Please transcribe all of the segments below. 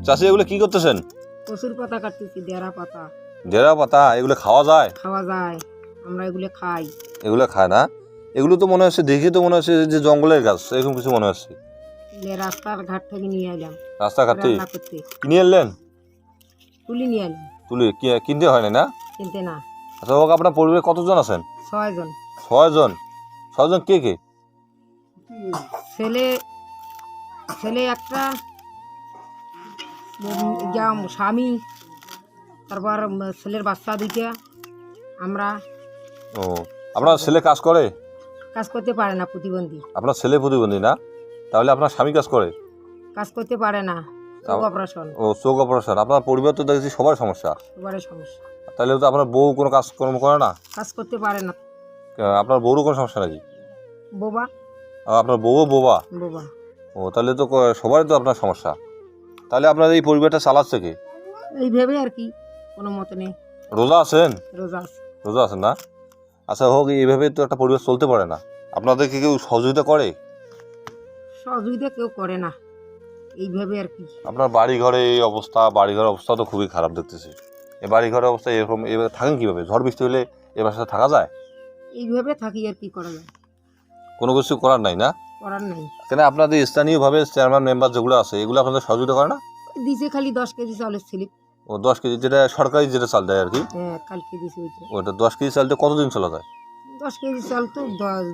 চাষি এগুলো কি করতেছেন? কচুর পাতা কাটতেছি, ডেরা পাতা। ডেরা পাতা এগুলো খাওয়া যায়? খাওয়া যায়, আমরা এগুলো খাই। এগুলো খায় না? এগুলো তো মনে হচ্ছে, দেখি তো মনে হচ্ছে যে জঙ্গলের গাছ, এরকম কিছু মনে হচ্ছে। রাস্তার ঘাট থেকে নিয়ে এলাম রাস্তাঘাট থেকে রান্না করতে। কিনে আনলেন? তুলি নিয়ে এলাম। তুলে কিনতে হয় না? কিনতে না। আচ্ছা হোক, আপনার পরিবারে কতজন আছেন? 6 জন। 6 জন। 6 জন কে কে? ছেলে ছেলে একটা, স্বামী, তারপর ছেলের বাচ্চা দিকে আমরা। ও, আপনার ছেলে কাজ করে? কাজ করতে পারে না, প্রতিবন্ধী। আপনার ছেলে প্রতিবন্ধী না? তাহলে আপনার স্বামী কাজ করে? কাজ করতে পারে না, চোখ অপারেশন। ও, চোখ অপারেশন। আপনার পরিবার তো দেখছি সবার সমস্যা। সবারই সমস্যা। তাহলে তো আপনার বউ কোনো কাজকর্ম করে না? কাজ করতে পারে না। আপনার বউরও কোনো সমস্যা নাকি? বোবা। আপনার বউও বোবা? বোবা। ও, তাহলে তো সবারই তো আপনার সমস্যা। তাহলে আপনার এই পরিবারটা চালাচ্ছে কে? এইভাবে আর কি, কোনো মতে নেই। রোজা আছেন? রোজা আছে। রোজা আছেন না? আচ্ছা হোক, এইভাবে তো একটা পরিবার চলতে পারে না। আপনাদেরকে কেউ সহযোগিতা করে? সহযোগিতা কেউ করে না, এইভাবে আর কি। আপনার বাড়ি ঘরে এই অবস্থা, বাড়ি ঘরের অবস্থা তো খুবই খারাপ দেখতেছি। এই বাড়ি ঘরের অবস্থা এরকম, এভাবে থাকেন কিভাবে? ঝড় বৃষ্টি হলে এ বাসায় থাকা যায়? এইভাবে থাকি, আর কি করা যায়? কোনো কিছু করার নাই না? করার নাই। কেন আপনাদের স্থানীয়ভাবে চেয়ারম্যান মেম্বার যেগুলো আছে, এগুলো আপনাদের সহযোগিতা করে না? দিছে খালি 10 কেজি চাউলের স্লিপ। ও, 10 কেজি, যেটা সরকারি যেটা চাল দেয় আর কি। হ্যাঁ, কালকে দিছে ওইটা। ওটা 10 কেজি চালতে কতদিন চলা যায়? 10 কেজি চাল তো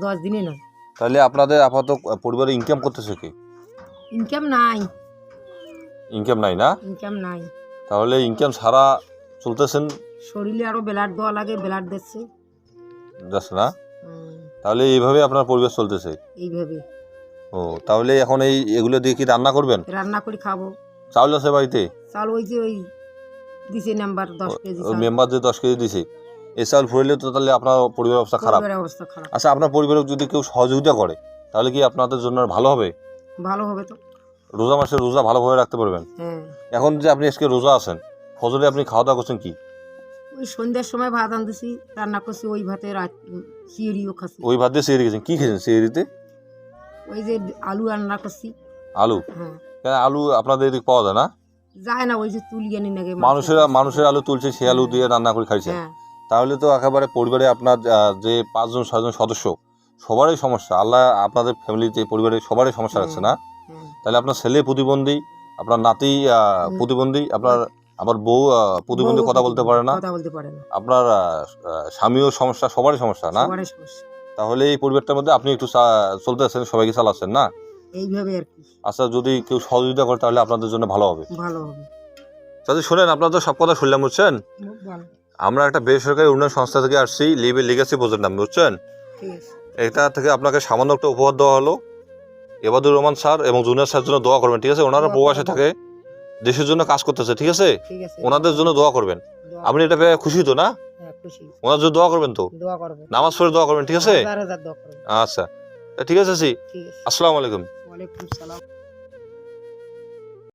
10 দিনে না। তাহলে আপনাদের আপাতত পরিবারে ইনকাম করতেছে কি? ইনকাম নাই। ইনকাম নাই না? ইনকাম নাই। তাহলে ইনকাম ছাড়া চলতেছেন? শরীরে আরো ব্লাড দেওয়া লাগে, ব্লাড দিচ্ছে। যাচ্ছে না? তাহলে এইভাবে আপনার পরিবার চলতেছে? এইভাবে। ও, তাহলে এখন এগুলো দিয়ে কি রান্না করবেন? রান্না করে খাবো। চাউল আছে বাড়িতে? চাল ওই যে ওই দিছে নাম্বার 10 কেজি চাল। মেম্বার যে 10 কেজি দিছে, এই চাউল ফুরাইলে তো তাহলে আপনার পরিবারের অবস্থা খারাপ। পরিবারের অবস্থা খারাপ। আচ্ছা, আপনার পরিবারে যদি কেউ সহযোগিতা করে তাহলে কি আপনাদের জন্য ভালো হবে? ভালো হবে তো। রোজা মাসে রোজা ভালোভাবে রাখতে পারবেন। হ্যাঁ। এখন যে আপনি আজকে রোজা আছেন, ফজরে আপনি খাওয়া দাওয়া করছেন কি? ওই সন্ধ্যার সময় ভাত আনতেছি, রান্না করছি, ওই ভাতে সিঁড়িও খাচ্ছি। ওই ভাত দিয়ে সিঁড়ি গেছেন? কি খেয়েছেন সিঁড়িতে? ওই যে আলু রান্না করছি। আলু? হ্যাঁ। কেন আলু আপনাদের এদিকে পাওয়া যায় না? যায় না, ওই যে তুলি আনি নাকি। মানুষের আলু তুলছে, সেই আলু দিয়ে রান্না করে খাইছে। হ্যাঁ। তাহলে তো একেবারে পরিবারে আপনার যে 5 জন 6 জন সদস্য, সবারই সমস্যা। আল্লাহ আপনাদের ফ্যামিলিতে, পরিবারে সবারই সমস্যা রাখছে না? তাহলে আপনার ছেলে প্রতিবন্ধী, আপনার নাতি প্রতিবন্ধী, আপনার আবার বউ প্রতিবন্ধী, কথা বলতে পারে না, আপনার স্বামীও সমস্যা, সবারই সমস্যা না? তাহলে এই পরিবারটার মধ্যে আপনি একটু চলতেছেন, সবাইকে চালাচ্ছেন না? এইভাবে আর কি। আচ্ছা, যদি কেউ সহযোগিতা করে তাহলে আপনাদের জন্য ভালো হবে। ভালো হবে। যদি শোনেন, আপনার তো সব কথা শুনলাম, বুঝছেন? আমরা একটা বেসরকারি উন্নয়ন সংস্থা থেকে আসছি, লিভ এ লিগ্যাসি প্রজেক্ট নাম, বুঝছেন? এটা থেকে আপনাকে সামান্য একটা উপহার দেওয়া হলো। এবাদুর রহমান স্যার এবং জুনিয়র স্যার জন্য দোয়া করবেন, ঠিক আছে? ওনারা প্রবাসে থাকে, দেশের জন্য কাজ করতেছে, ঠিক আছে? ওনাদের জন্য দোয়া করবেন। আপনি এটা পেয়ে খুশি তো না? ওনার জন্য দোয়া করবেন তো? নামাজ পড়ে দোয়া করবেন, ঠিক আছে? আচ্ছা, ঠিক আছে। আসসালামু আলাইকুম। ওয়ালাইকুম সালাম।